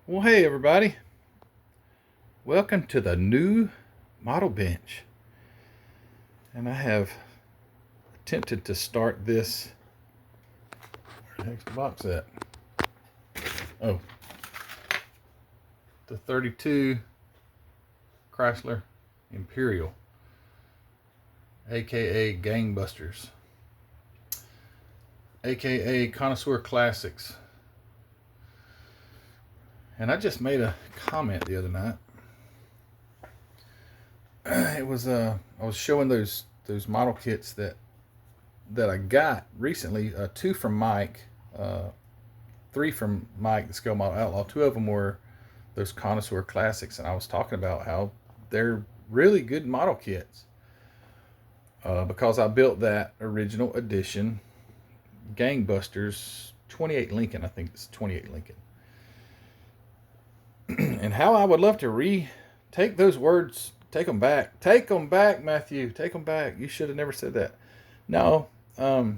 Well, hey everybody. Welcome to the new model bench. And I have attempted to start this. Where the heck's the box at? Oh. The 32 Chrysler Imperial, aka Gangbusters, aka Connoisseur Classics. And I just made a comment the other night. It was I was showing those model kits that I got recently. Two from Mike, three from Mike, the Scale Model Outlaw. Two of them were those Connoisseur Classics, and I was talking about how they're really good model kits because I built that original edition Gangbusters 28 Lincoln. I think it's 28 Lincoln. And how I would love to take those words, take them back, Matthew, take them back. You should have never said that. No. So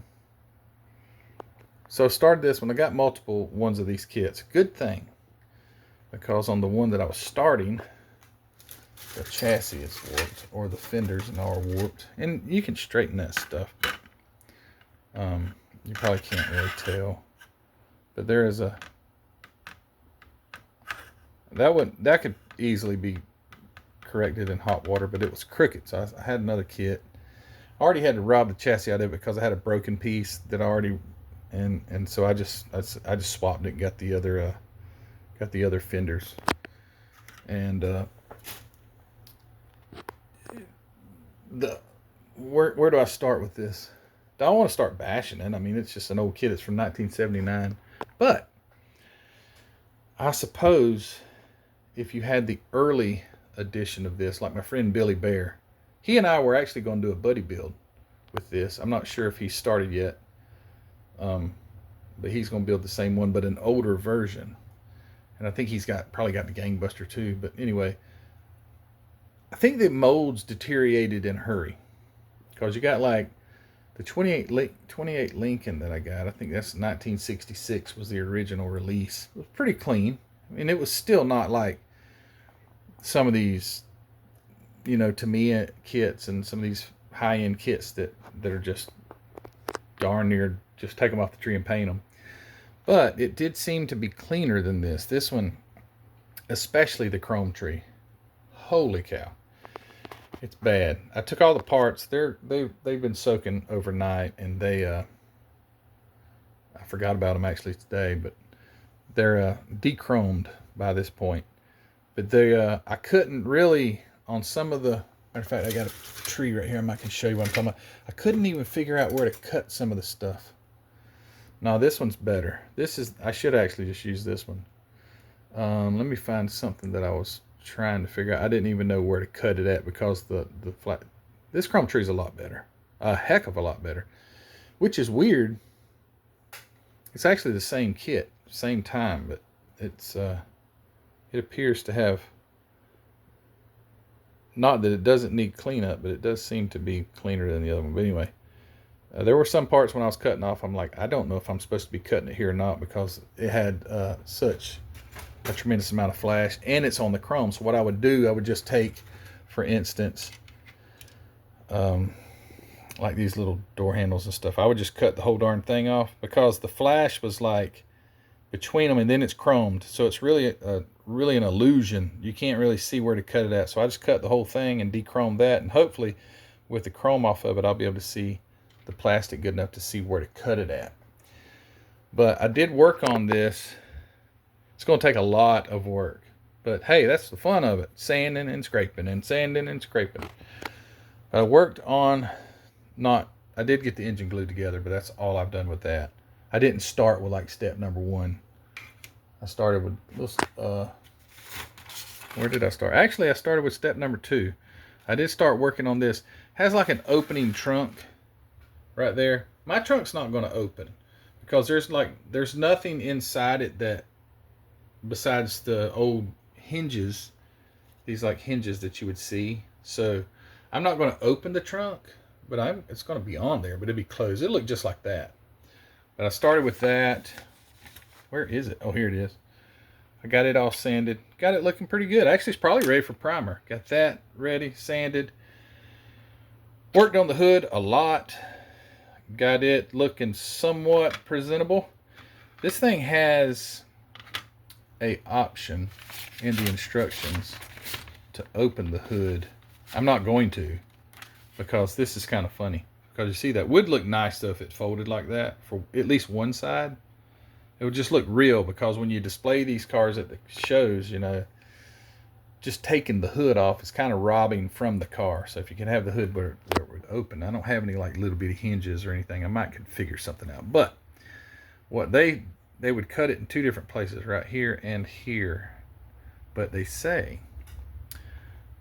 I started this when I got multiple ones of these kits. Good thing, because on the one that I was starting, the chassis is warped, or the fenders and all are warped, and you can straighten that stuff. You probably can't really tell, but there is a that could easily be corrected in hot water, but it was crooked, so I had another kit. I already had to rob the chassis out of it because I had a broken piece that I already, and so I just swapped it and got the other fenders. And where do I start with this? I don't want to start bashing it. I mean, it's just an old kit. It's from 1979, but I suppose if you had the early edition of this, like my friend Billy Bear, he and I were actually going to do a buddy build with this. I'm not sure if he started yet, but he's going to build the same one, but an older version. And I think he's probably got the Gangbuster too. But anyway, I think the molds deteriorated in a hurry, because you got like the 28 Lincoln that I got. I think that's 1966 was the original release. It was pretty clean. I mean, it was still not like some of these, Tamiya kits and some of these high-end kits that are just darn near just take them off the tree and paint them. But it did seem to be cleaner than this. This one, especially the chrome tree. Holy cow. It's bad. I took all the parts. They've been soaking overnight, and I forgot about them actually today, but they're de-chromed by this point. But I couldn't really, on some of the, matter of fact, I got a tree right here. I can show you what I'm talking about. I couldn't even figure out where to cut some of the stuff. No, this one's better. I should actually just use this one. Let me find something that I was trying to figure out. I didn't even know where to cut it at, because this chrome tree is a lot better. A heck of a lot better. Which is weird. It's actually the same kit, same time, but it appears to have, not that it doesn't need cleanup, but it does seem to be cleaner than the other one. But anyway, there were some parts when I was cutting off, I'm like, I don't know if I'm supposed to be cutting it here or not, because it had such a tremendous amount of flash, and it's on the chrome. So what I would do, I would just take, for instance, like these little door handles and stuff, I would just cut the whole darn thing off, because the flash was like between them, and then it's chromed, so it's really an illusion. You can't really see where to cut it at. So I just cut the whole thing and de-chrome that, and hopefully with the chrome off of it, I'll be able to see the plastic good enough to see where to cut it at. But I did work on this. It's going to take a lot of work, but hey, that's the fun of it. Sanding and scraping and sanding and scraping. I worked on I did get the engine glued together, but that's all I've done with that. I didn't start with like step number 1. I started with where did I start? Actually, I started with step number 2. I did start working on this. It has like an opening trunk right there. My trunk's not going to open, because there's nothing inside it that, besides the old hinges, these like hinges that you would see. So I'm not going to open the trunk, but it's going to be on there, but it'll be closed. It'll look just like that. But I started with that. Where is it? Oh, here it is. I got it all sanded. Got it looking pretty good. Actually, it's probably ready for primer. Got that ready, sanded. Worked on the hood a lot. Got it looking somewhat presentable. This thing has a option in the instructions to open the hood. I'm not going to, because this is kind of funny. Because you see, that would look nice though if it folded like that for at least one side. It would just look real, because when you display these cars at the shows, you know, just taking the hood off is kind of robbing from the car. So if you can have the hood where it would open. I don't have any like little bitty hinges or anything. I might could figure something out. But what they would cut it in two different places, right here and here. But they say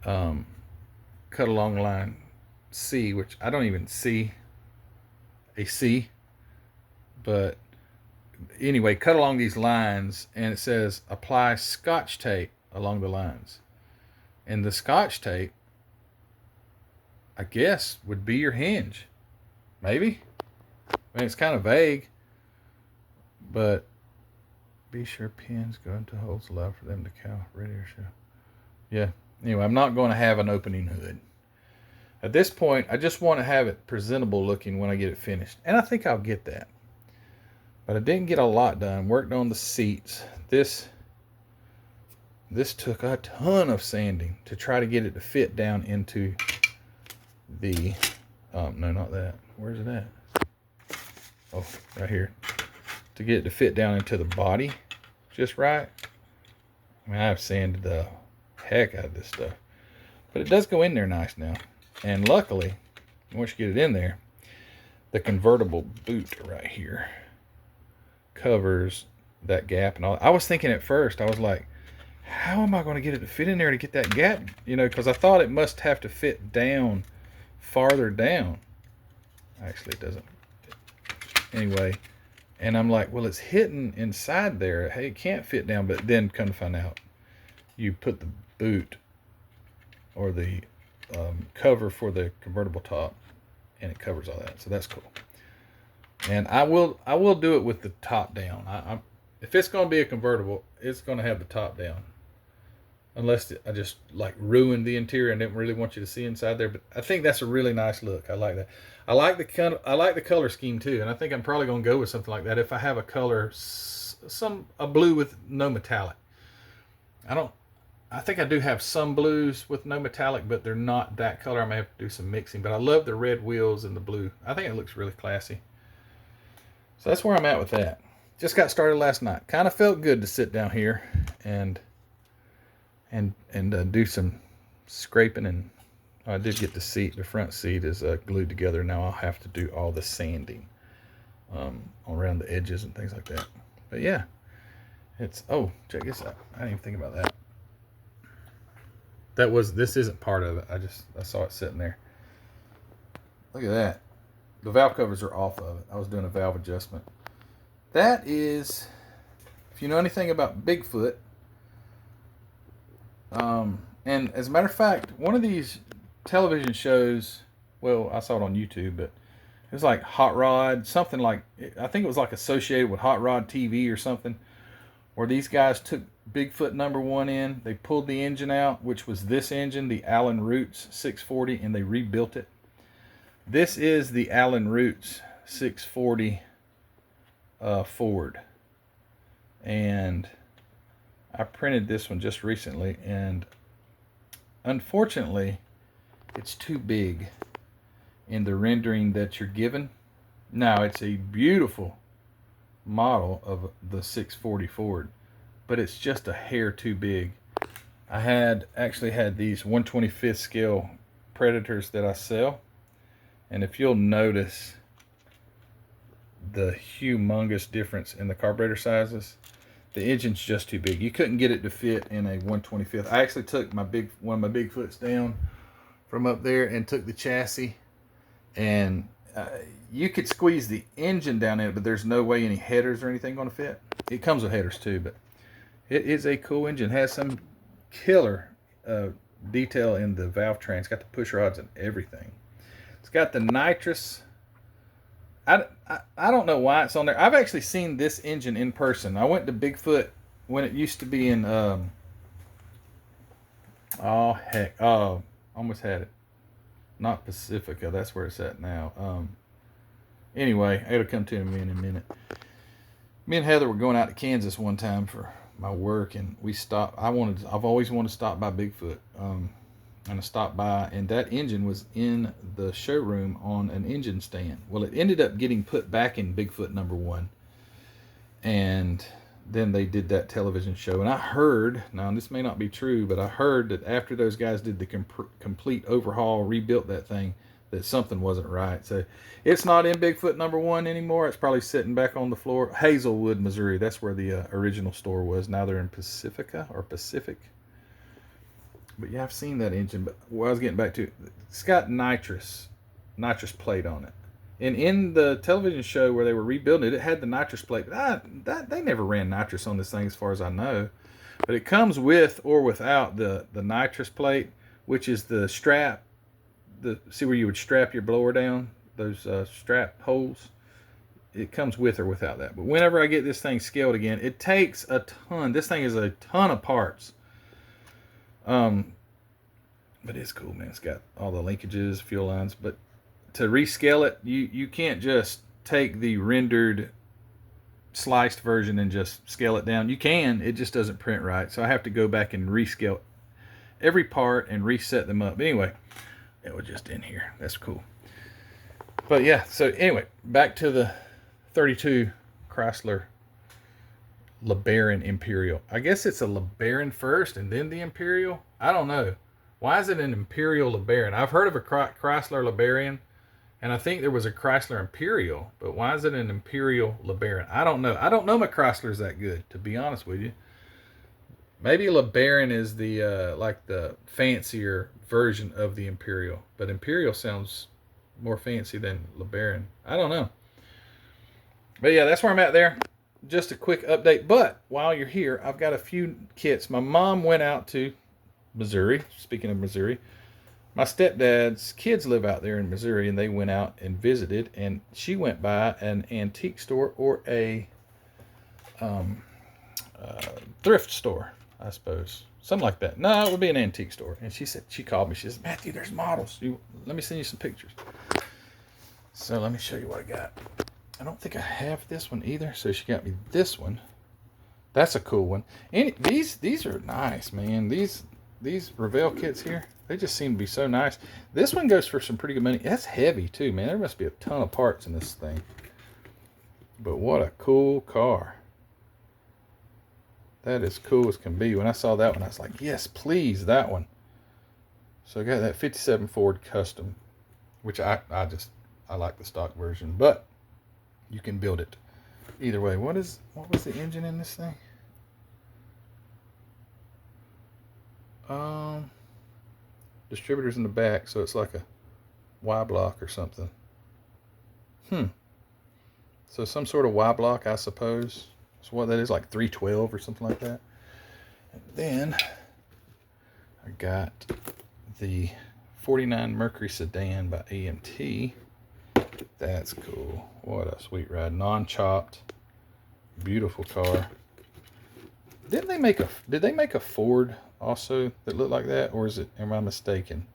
cut along line C, which I don't even see a C. But anyway, cut along these lines, and it says apply Scotch tape along the lines. And the Scotch tape, I guess, would be your hinge. Maybe. I mean, it's kind of vague. But be sure pins go into holes, allow for them to cow ready or show. Yeah. Anyway, I'm not going to have an opening hood. At this point, I just want to have it presentable looking when I get it finished. And I think I'll get that. But I didn't get a lot done. Worked on the seats. This took a ton of sanding to try to get it to fit down into the, no, not that. Where's it at? Oh, right here. To get it to fit down into the body just right. I mean, I've sanded the heck out of this stuff. But it does go in there nice now. And luckily, once you get it in there, the convertible boot right here covers that gap and all. I was thinking at first, I was like, how am I going to get it to fit in there to get that gap? You know, because I thought it must have to fit down, farther down. Actually, it doesn't. Anyway, and I'm like, well, it's hitting inside there. Hey, it can't fit down. But then come to find out, you put the boot or the cover for the convertible top, and it covers all that. So that's cool. And I will do it with the top down. If it's going to be a convertible, it's going to have the top down. Unless I just like ruined the interior and didn't really want you to see inside there. But I think that's a really nice look. I like that. I like the color scheme too. And I think I'm probably going to go with something like that if I have a color, a blue with no metallic. I think I do have some blues with no metallic, but they're not that color. I may have to do some mixing. But I love the red wheels and the blue. I think it looks really classy. So that's where I'm at with that. Just got started last night. Kind of felt good to sit down here and do some scraping. And I did get the front seat is glued together. Now I'll have to do all the sanding around the edges and things like that. But yeah, check this out. I didn't even think about that. This isn't part of it. I saw it sitting there. Look at that. The valve covers are off of it. I was doing a valve adjustment. That is, if you know anything about Bigfoot, and as a matter of fact, one of these television shows, well, I saw it on YouTube, but it was like Hot Rod, something like, I think it was like associated with Hot Rod TV or something, where these guys took Bigfoot #1 in, they pulled the engine out, which was this engine, the Allen Roots 640, and they rebuilt it. This is the Allen Roots 640 Ford, and I printed this one just recently, and unfortunately it's too big in the rendering that you're given. Now, it's a beautiful model of the 640 Ford, but it's just a hair too big. I actually had these 1/25th scale Predators that I sell, and if you'll notice the humongous difference in the carburetor sizes, the engine's just too big. You couldn't get it to fit in a 1/25th. I actually took one of my Bigfoots down from up there and took the chassis, and you could squeeze the engine down in it, but there's no way any headers or anything going to fit. It comes with headers too, but it is a cool engine. It has some killer detail in the valve train. It's got the push rods and everything. It's got the nitrous. I don't know why it's on there. I've actually seen this engine in person. I went to Bigfoot when it used to be in, oh, heck. Oh, almost had it. Not Pacifica. That's where it's at now. Anyway, it'll come to me in a minute. Me and Heather were going out to Kansas one time for my work, and we stopped. I've always wanted to stop by Bigfoot. And I stopped by, and that engine was in the showroom on an engine stand. Well, it ended up getting put back in Bigfoot #1, and then they did that television show. And I heard, now this may not be true, but I heard that after those guys did the complete overhaul, rebuilt that thing, that something wasn't right. So it's not in Bigfoot #1 anymore. It's probably sitting back on the floor. Hazelwood, Missouri. That's where the original store was. Now they're in Pacifica or Pacific. But yeah, I've seen that engine. But what I was getting back to, it's got nitrous plate on it. And in the television show where they were rebuilding it, it had the nitrous plate. But they never ran nitrous on this thing as far as I know. But it comes with or without the nitrous plate, which is the strap. See where you would strap your blower down? Those strap holes? It comes with or without that. But whenever I get this thing scaled again, it takes a ton. This thing is a ton of parts. But it's cool, man. It's got all the linkages, fuel lines. But to rescale it, you can't just take the rendered sliced version and just scale it down. You can, it just doesn't print right. So I have to go back and rescale every part and reset them up. But anyway, it was just in here. That's cool. But yeah, so anyway, back to the 32 Chrysler LeBaron Imperial. I guess it's a LeBaron first and then the Imperial. I don't know. Why is it an Imperial LeBaron? I've heard of a Chrysler LeBaron, and I think there was a Chrysler Imperial, but why is it an Imperial LeBaron? I don't know. I don't know my Chryslers that good, to be honest with you. Maybe LeBaron is the like the fancier version of the Imperial, but Imperial sounds more fancy than LeBaron. I don't know. But yeah, that's where I'm at there. Just a quick update. But while you're here, I've got a few kits. My mom went out to Missouri. Speaking of Missouri, my stepdad's kids live out there in Missouri, and they went out and visited. And she went by an antique store or a thrift store, I suppose, something like that. No, it would be an antique store. And she called me. She said, "Matthew, there's models. Let me send you some pictures." So let me show you what I got. I don't think I have this one either. So she got me this one. That's a cool one. And these are nice, man. These Revell kits here, they just seem to be so nice. This one goes for some pretty good money. That's heavy too, man. There must be a ton of parts in this thing. But what a cool car. That is cool as can be. When I saw that one, I was like, yes, please, that one. So I got that 57 Ford Custom, which I like the stock version, but you can build it either way. What was the engine in this thing? Distributors in the back, so it's like a Y block or something. So some sort of Y block, I suppose. So what that is, like 312 or something like that. And then I got the 49 Mercury sedan by AMT. That's cool. What a sweet ride. Non-chopped. Beautiful car. Did they make a Ford also that looked like that? Or am I mistaken?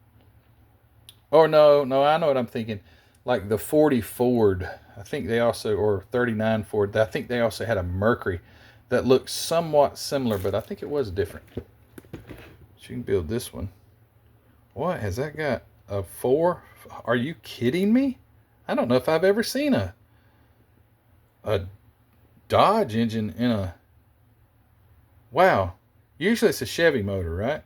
Oh, no, I know what I'm thinking. Like the 40 Ford. I think they also, or 39 Ford. I think they also had a Mercury that looked somewhat similar, but I think it was different. So you can build this one. What, has that got a 4? Are you kidding me? I don't know if I've ever seen a Dodge engine in a... Wow. Usually it's a Chevy motor, right?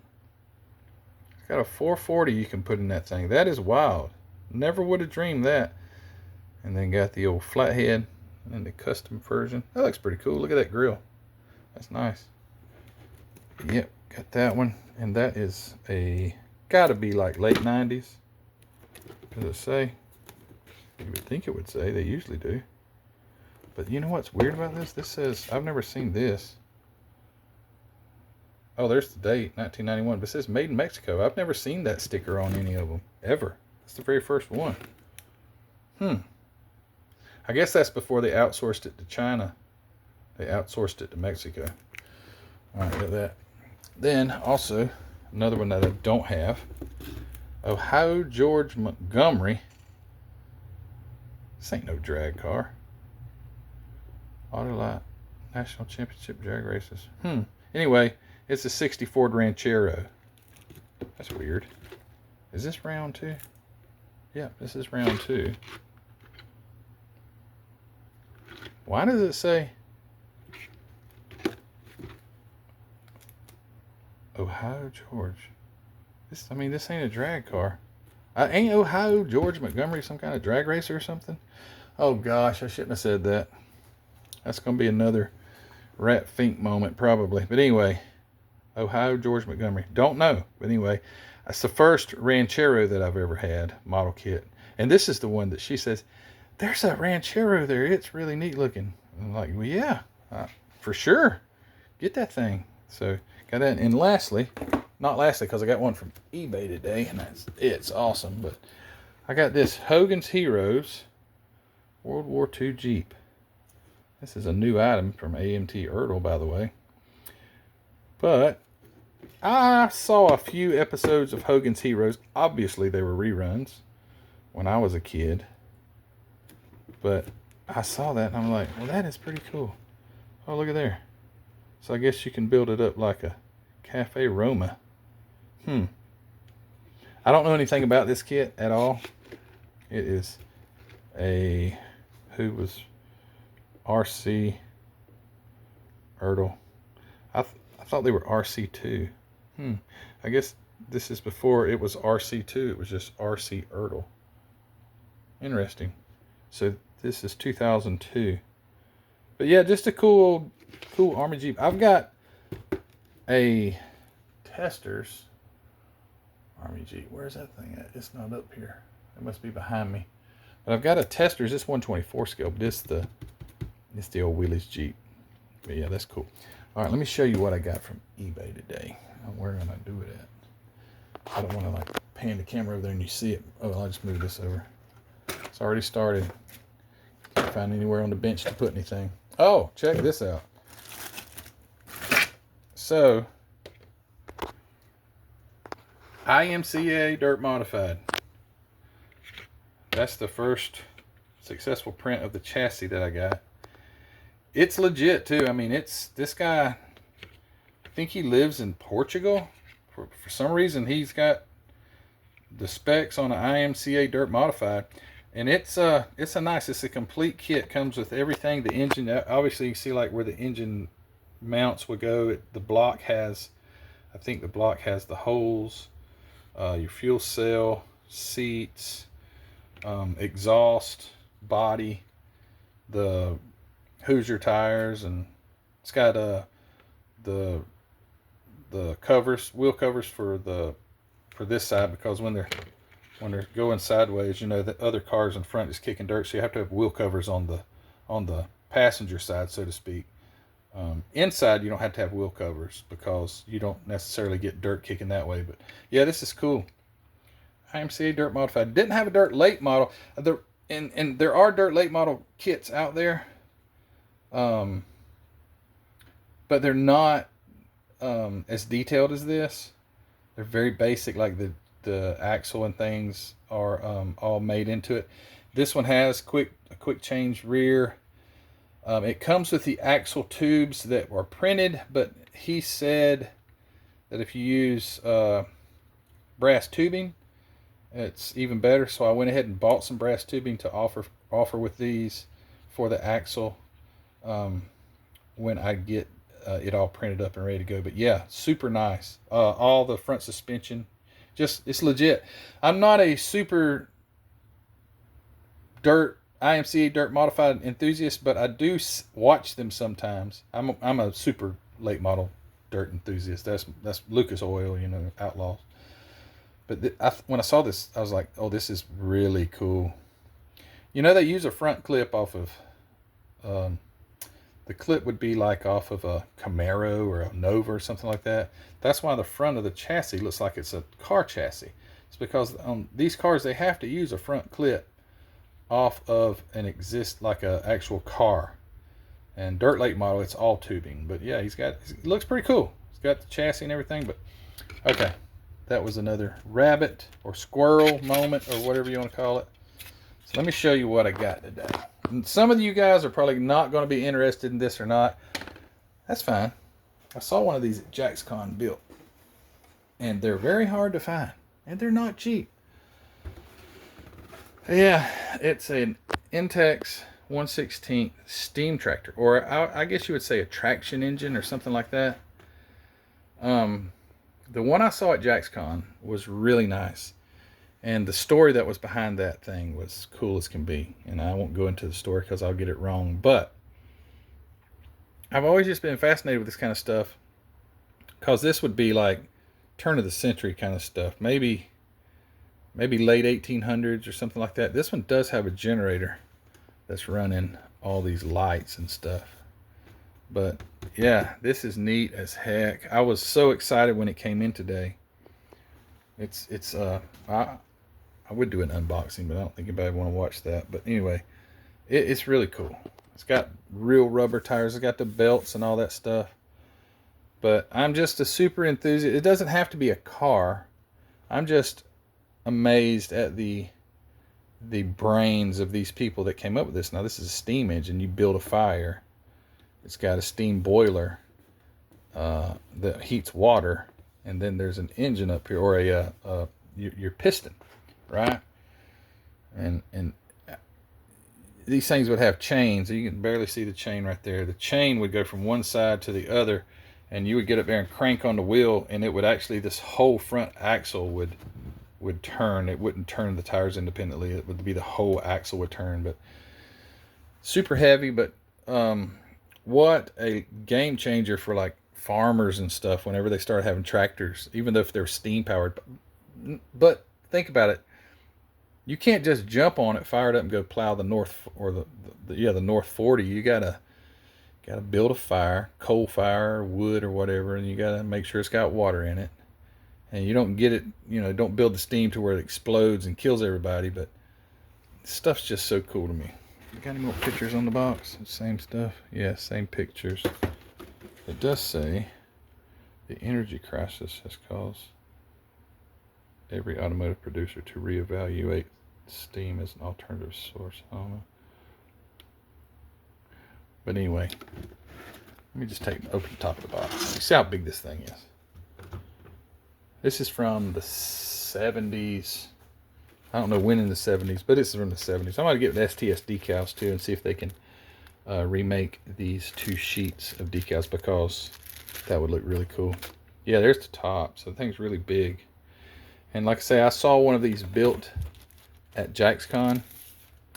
It's got a 440 you can put in that thing. That is wild. Never would have dreamed that. And then got the old flathead and the custom version. That looks pretty cool. Look at that grill. That's nice. Yep, got that one. And that is gotta be like late 90s. Does it say? You would think it would say. They usually do. But you know what's weird about this? This says, I've never seen this. Oh, there's the date, 1991. But it says made in Mexico. I've never seen that sticker on any of them, ever. It's the very first one. I guess that's before they outsourced it to China. They outsourced it to Mexico. All right, got that. Then also another one that I don't have. Ohio George Montgomery. This ain't no drag car. Autolite National Championship drag races. Anyway, it's a 60 Ford Ranchero. That's weird. Is this round 2? Yeah, this is round 2. Why does it say Ohio George? This ain't a drag car. Ain't Ohio George Montgomery some kind of drag racer or something? Oh gosh, I shouldn't have said that. That's going to be another Rat Fink moment probably. But anyway, Ohio George Montgomery. Don't know. But anyway, that's the first Ranchero that I've ever had, model kit. And this is the one that she says, there's a Ranchero there. It's really neat looking. I'm like, well, yeah, for sure. Get that thing. So got that. And lastly, not lastly, because I got one from eBay today, and it's awesome. But I got this Hogan's Heroes World War II Jeep. This is a new item from AMT Ertl, by the way. But I saw a few episodes of Hogan's Heroes. Obviously, they were reruns when I was a kid. But I saw that, and I'm like, well, that is pretty cool. Oh, look at there. So I guess you can build it up like a Cafe Roma. I don't know anything about this kit at all. It is who was RC Ertl. I thought they were RC2. I guess this is before it was RC2. It was just RC Ertl. Interesting. So this is 2002. But yeah, just a cool Army Jeep. I've got a Testers Army Jeep. Where's that thing at? It's not up here. It must be behind me. But I've got a Testers. This 124 scale. But it's the old Willys Jeep. But yeah, that's cool. All right, let me show you what I got from eBay today. Where am I do it at? I don't want to like pan the camera over there and you see it. Oh, I'll just move this over. It's already started. Can't find anywhere on the bench to put anything. Oh, check this out. So, IMCA Dirt Modified. That's the first successful print of the chassis that I got. It's legit too. I mean, it's this guy. I think he lives in Portugal. For some reason, he's got the specs on an IMCA Dirt Modified, and it's a complete kit. Comes with everything. The engine, obviously, you see like where the engine mounts would go. The block has, I think the block has the holes, your fuel cell, seats, exhaust, body, the Hoosier tires, and it's got the covers, wheel covers for this side, because when they're going sideways, you know, the other cars in front is kicking dirt, so you have to have wheel covers on the passenger side, so to speak. Inside you don't have to have wheel covers because you don't necessarily get dirt kicking that way. But yeah, this is cool. IMCA Dirt Modified. Didn't have a dirt late model. And there are dirt late model kits out there. But they're not as detailed as this. They're very basic, like the axle and things are all made into it. This one has a quick change rear. It comes with the axle tubes that were printed, but he said that if you use brass tubing, it's even better. So I went ahead and bought some brass tubing to offer with these for the axle when I get it all printed up and ready to go. But yeah, super nice. All the front suspension, it's legit. I'm not a super IMCA Dirt Modified enthusiast, but I do watch them sometimes. I'm a super late model dirt enthusiast. That's Lucas Oil, you know, Outlaws. But when I saw this, I was like, oh, this is really cool. You know, they use a front clip off of, the clip would be like off of a Camaro or a Nova or something like that. That's why the front of the chassis looks like it's a car chassis. It's because on these cars, they have to use a front clip off of an actual car. And Dirt Lake model, it's all tubing. But yeah, it looks pretty cool. It's got the chassis and everything. But okay, that was another rabbit or squirrel moment or whatever you want to call it. So let me show you what I got today. And some of you guys are probably not going to be interested in this or not. That's fine. I saw one of these at JaxCon built. And they're very hard to find. And they're not cheap. Yeah, it's an Intex 1/16 steam tractor. Or I guess you would say a traction engine or something like that. The one I saw at JaxCon was really nice. And the story that was behind that thing was cool as can be. And I won't go into the story because I'll get it wrong. But I've always just been fascinated with this kind of stuff. Because this would be like turn of the century kind of stuff. Maybe late 1800s or something like that. This one does have a generator that's running all these lights and stuff. But yeah, this is neat as heck. I was so excited when it came in today. I would do an unboxing, but I don't think anybody would want to watch that. But anyway, it's really cool. It's got real rubber tires. It's got the belts and all that stuff. But I'm just a super enthusiast. It doesn't have to be a car. I'm just amazed at the brains of these people that came up with this. Now, this is a steam engine. You build a fire. It's got a steam boiler that heats water. And then there's an engine up here, or your piston, right? And these things would have chains. You can barely see the chain right there. The chain would go from one side to the other, and you would get up there and crank on the wheel, and it would actually, this whole front axle would turn. It wouldn't turn the tires independently. It would be the whole axle would turn. But super heavy. But what a game changer for like farmers and stuff whenever they start having tractors, even though if they're steam powered. But think about it. You can't just jump on it, fire it up, and go plow the north or the North 40. You gotta build a fire, coal fire, wood or whatever, and you gotta make sure it's got water in it. And you don't get it, don't build the steam to where it explodes and kills everybody. But this stuff's just so cool to me. You got any more pictures on the box? Same stuff? Yeah, same pictures. It does say the energy crisis has caused every automotive producer to reevaluate steam as an alternative source. I don't know. But anyway, let me just open the top of the box. You see how big this thing is. This is from the 70s. I don't know when in the 70s, but it's from the 70s. I'm going to get the STS decals too and see if they can remake these two sheets of decals, because that would look really cool. Yeah, there's the top. So the thing's really big. And like I say, I saw one of these built at JaxCon,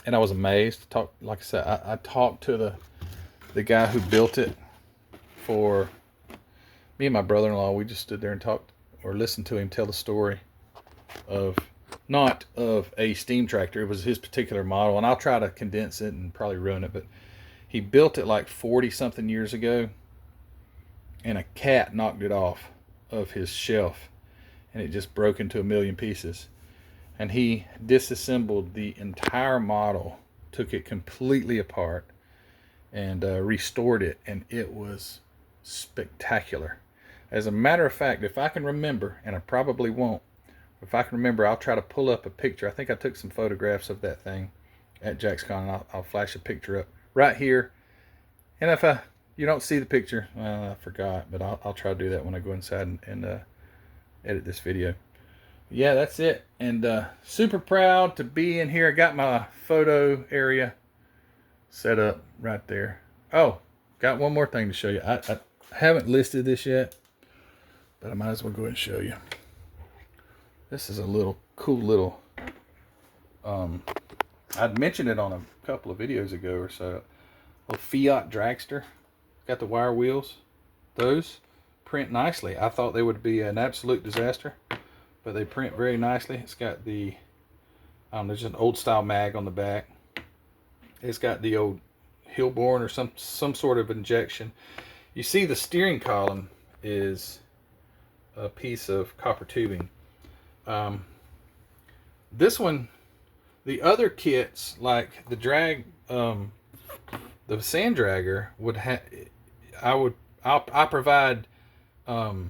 and I was amazed. Like I said, I talked to the guy who built it. For me and my brother-in-law, we just stood there and talked or listened to him tell the story of, not of a steam tractor, it was his particular model, and I'll try to condense it and probably ruin it, but he built it like 40 something years ago, and a cat knocked it off of his shelf, and it just broke into a million pieces. And he disassembled the entire model, took it completely apart, and restored it, and it was spectacular. As a matter of fact, if I can remember, and I probably won't, if I can remember, I'll try to pull up a picture. I think I took some photographs of that thing at JaxCon, and I'll flash a picture up right here. And if you don't see the picture, I forgot, but I'll try to do that when I go inside and edit this video. Yeah, that's it. And super proud to be in here. I got my photo area set up right there. Oh, got one more thing to show you. I haven't listed this yet, but I might as well go ahead and show you. This is a cool little, I'd mentioned it on a couple of videos ago or so. A Fiat dragster. Got the wire wheels. Those print nicely. I thought they would be an absolute disaster, but they print very nicely. It's got the, there's an old style mag on the back. It's got the old Hillborn or some sort of injection. You see the steering column is a piece of copper tubing. This one, the other kits, like the drag The sand dragger would have. I'll provide the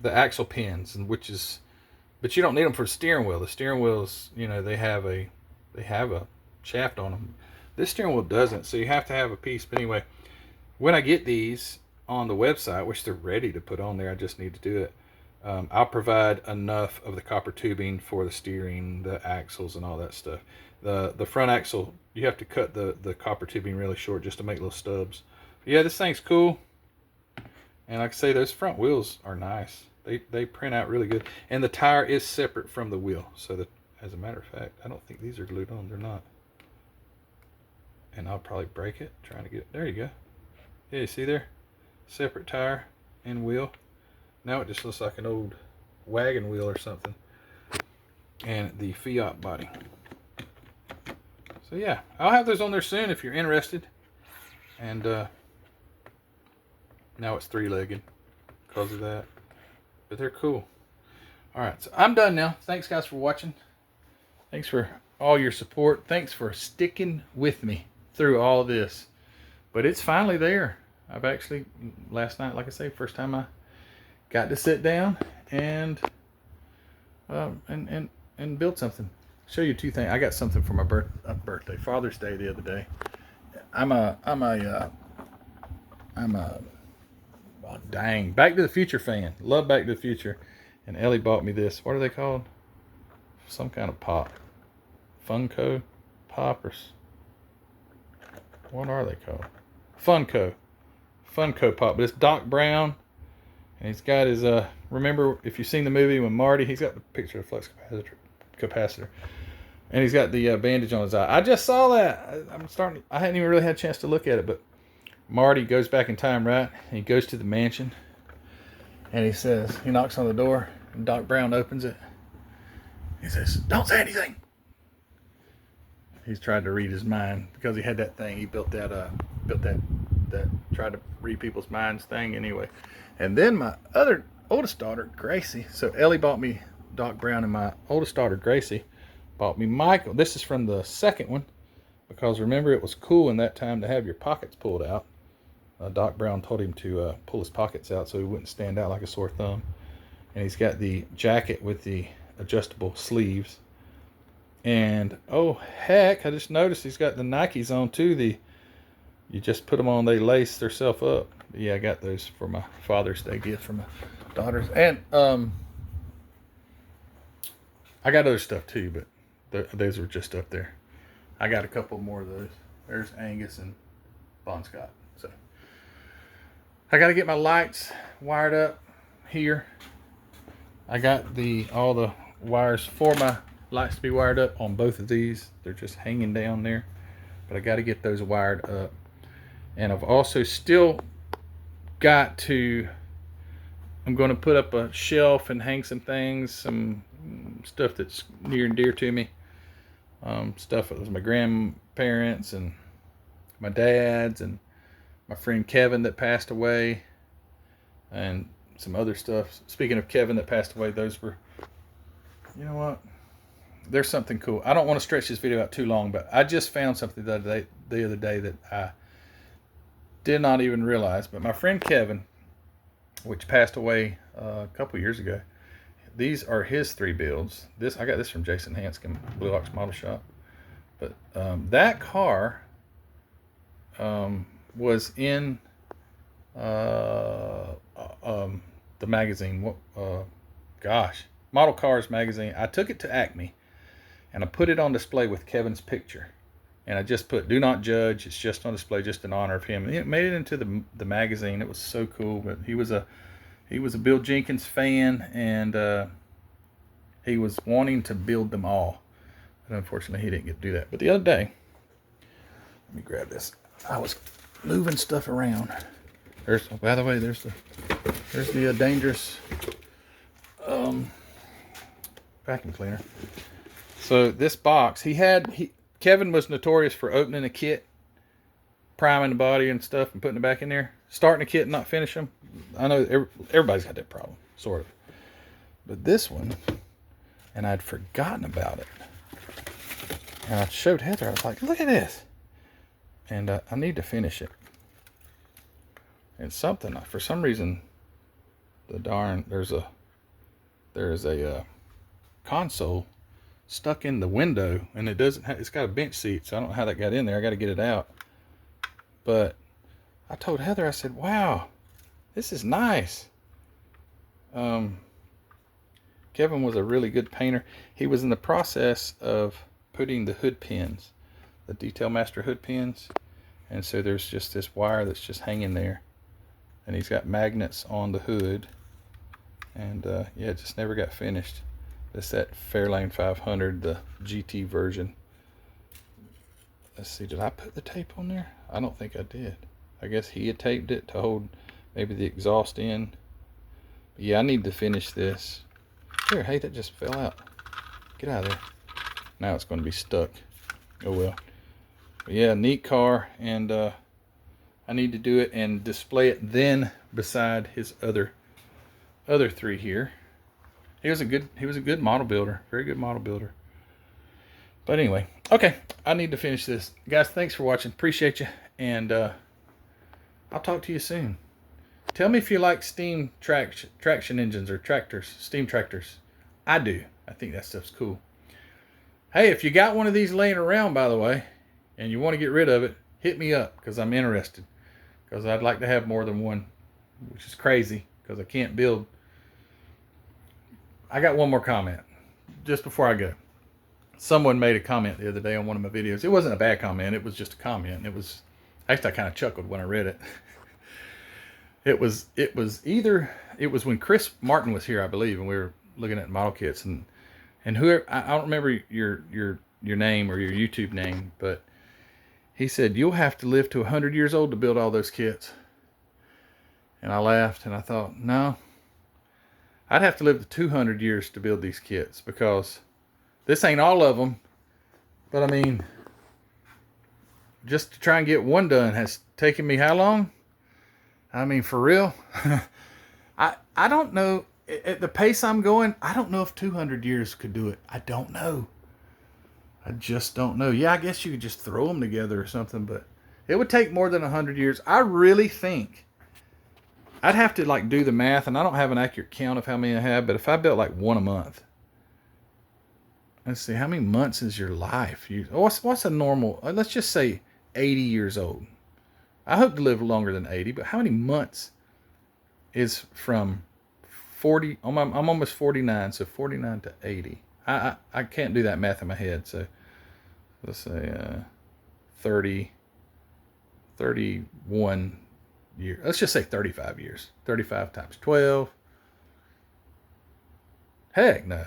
axle pins, and which is, but you don't need them for the steering wheel. The steering wheels, they have a shaft on them. This steering wheel doesn't, so you have to have a piece. But anyway, when I get these on the website, which they're ready to put on there, I just need to do it. I'll provide enough of the copper tubing for the steering, the axles, and all that stuff. The front axle, you have to cut the copper tubing really short just to make little stubs. But yeah, this thing's cool. And like I say, those front wheels are nice. They print out really good. And the tire is separate from the wheel. So that, as a matter of fact, I don't think these are glued on. They're not. And I'll probably break it trying to get it. There you go. Yeah, you see there? Separate tire and wheel. Now it just looks like an old wagon wheel or something. And the Fiat body. So yeah, I'll have those on there soon if you're interested. And now it's 3-legged because of that. But they're cool. Alright, so I'm done now. Thanks guys for watching. Thanks for all your support. Thanks for sticking with me through all this. But it's finally there. I've actually, last night, like I say, first time I got to sit down and build something. Show you two things. I got something for my birthday, Father's Day the other day. I'm a oh, dang, Back to the Future fan. Love Back to the Future. And Ellie bought me this. What are they called? Some kind of pop. Funko poppers. What are they called? Funko pop. But it's Doc Brown. And he's got his, remember, if you've seen the movie when Marty, he's got the picture of flux capacitor. And he's got the bandage on his eye. I just saw that. I hadn't even really had a chance to look at it, but Marty goes back in time, right? And he goes to the mansion. And he knocks on the door, and Doc Brown opens it. He says, "Don't say anything." He's tried to read his mind because he had that thing. He built that tried to read people's minds thing anyway. And then my oldest daughter, Gracie. So Ellie bought me Doc Brown, and my oldest daughter, Gracie, bought me Michael. This is from the second one, because remember, it was cool in that time to have your pockets pulled out. Doc Brown told him to pull his pockets out so he wouldn't stand out like a sore thumb. And he's got the jacket with the adjustable sleeves. And oh heck, I just noticed he's got the Nikes on too. You just put them on, they lace themselves up. But yeah, I got those for my Father's Day gift for my daughters. And I got other stuff too, but those were just up there. I got a couple more of those. There's Angus and Bon Scott. So I got to get my lights wired up here. I got all the wires for my lights to be wired up on both of these. They're just hanging down there, but I got to get those wired up. And I've also still got to, I'm going to put up a shelf and hang some things, some stuff that's near and dear to me. Stuff that was my grandparents and my dad's and my friend Kevin that passed away, and some other stuff. Speaking of Kevin that passed away, those were, you know what? There's something cool. I don't want to stretch this video out too long, but I just found something the other day that I did not even realize. But my friend Kevin, which passed away a couple years ago, these are his 3 builds. I got this from Jason Hanscom, Blue Ox Model Shop. But that car was in the magazine. Model Cars magazine. I took it to Acme, and I put it on display with Kevin's picture. And I just put, "Do not judge. It's just on display, just in honor of him." And it made it into the magazine. It was so cool. But he was a Bill Jenkins fan, and he was wanting to build them all. But unfortunately, he didn't get to do that. But the other day, let me grab this. I was moving stuff around. By the way, there's the dangerous vacuum cleaner. So this box, Kevin was notorious for opening a kit, priming the body and stuff, and putting it back in there. Starting a kit and not finish them. I know everybody's got that problem, sort of. But this one, and I'd forgotten about it. And I showed Heather, I was like, "Look at this." And I need to finish it. And something, for some reason, there's a console stuck in the window, and it's got a bench seat, so I don't know how that got in there. I got to get it out. But I told Heather, I said, wow, this is nice. Kevin was a really good painter. He was in the process of putting the hood pins, the Detail Master hood pins, and so there's just this wire that's just hanging there, and he's got magnets on the hood, and yeah, it just never got finished. That's that Fairlane 500, the GT version. Let's see, did I put the tape on there? I don't think I did. I guess he had taped it to hold maybe the exhaust in. But yeah, I need to finish this. Here, hey, that just fell out. Get out of there. Now it's going to be stuck. Oh well. But yeah, neat car, and I need to do it and display it then beside his other three here. He was a good model builder, very good model builder. But anyway, okay, I need to finish this. Guys, thanks for watching. Appreciate you, and I'll talk to you soon. Tell me if you like steam traction engines or tractors, steam tractors. I do. I think that stuff's cool. Hey, if you got one of these laying around, by the way, and you want to get rid of it, hit me up, because I'm interested. Because I'd like to have more than one, which is crazy, because I can't build. I got one more comment just before I go. Someone made a comment the other day on one of my videos. It wasn't a bad comment. It was just a comment. It was, actually, I kind of chuckled when I read it. It was when Chris Martin was here, I believe, and we were looking at model kits, and whoever, I don't remember your name or your YouTube name, but he said, you'll have to live to 100 years old to build all those kits. And I laughed, and I thought, no, I'd have to live to 200 years to build these kits, because this ain't all of them. But I mean, just to try and get one done has taken me how long? I mean, for real. I don't know. At the pace I'm going, I don't know if 200 years could do it. I don't know. I just don't know. Yeah, I guess you could just throw them together or something, but it would take more than 100 years. I really think I'd have to like do the math, and I don't have an accurate count of how many I have, but if I built like one a month, let's see, how many months is your life? What's a normal, let's just say 80 years old. I hope to live longer than 80, but how many months is from 40? I'm almost 49, so 49 to 80. I can't do that math in my head, so let's say 31 years. Let's just say 35 years. 35 times 12. Heck no.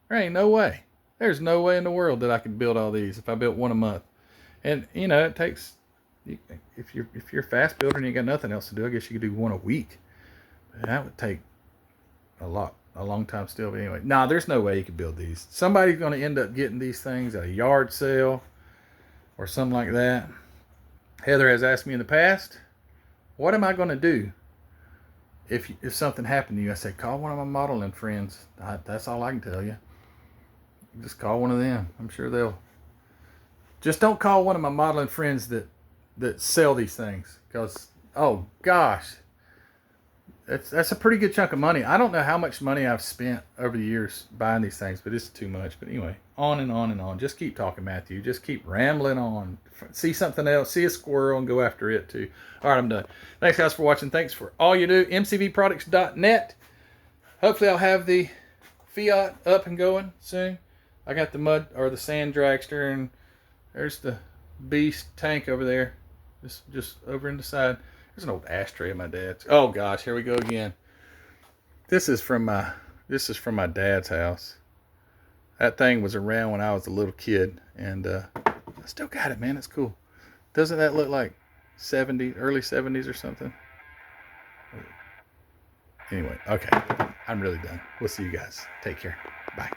There ain't no way. There's no way in the world that I could build all these if I built one a month. And, you know, it takes, if you're a fast builder and you got nothing else to do, I guess you could do one a week. But that would take a long time still. But anyway, nah, there's no way you could build these. Somebody's going to end up getting these things at a yard sale or something like that. Heather has asked me in the past, what am I going to do if something happened to you? I said, call one of my modeling friends. That's all I can tell you. Just call one of them. I'm sure they'll. Just don't call one of my modeling friends that sell these things, because, oh gosh, that's a pretty good chunk of money. I don't know how much money I've spent over the years buying these things, but it's too much. But anyway, on and on and on. Just keep talking, Matthew. Just keep rambling on. See something else. See a squirrel and go after it too. All right, I'm done. Thanks, guys, for watching. Thanks for all you do. mcvproducts.net. Hopefully I'll have the Fiat up and going soon. I got the the sand dragster, and there's the beast tank over there. Just over in the side. There's an old ashtray of my dad's. Oh gosh, here we go again. This is from my dad's house. That thing was around when I was a little kid, and I still got it, man. It's cool. Doesn't that look like early 70s or something? Anyway, okay. I'm really done. We'll see you guys. Take care. Bye.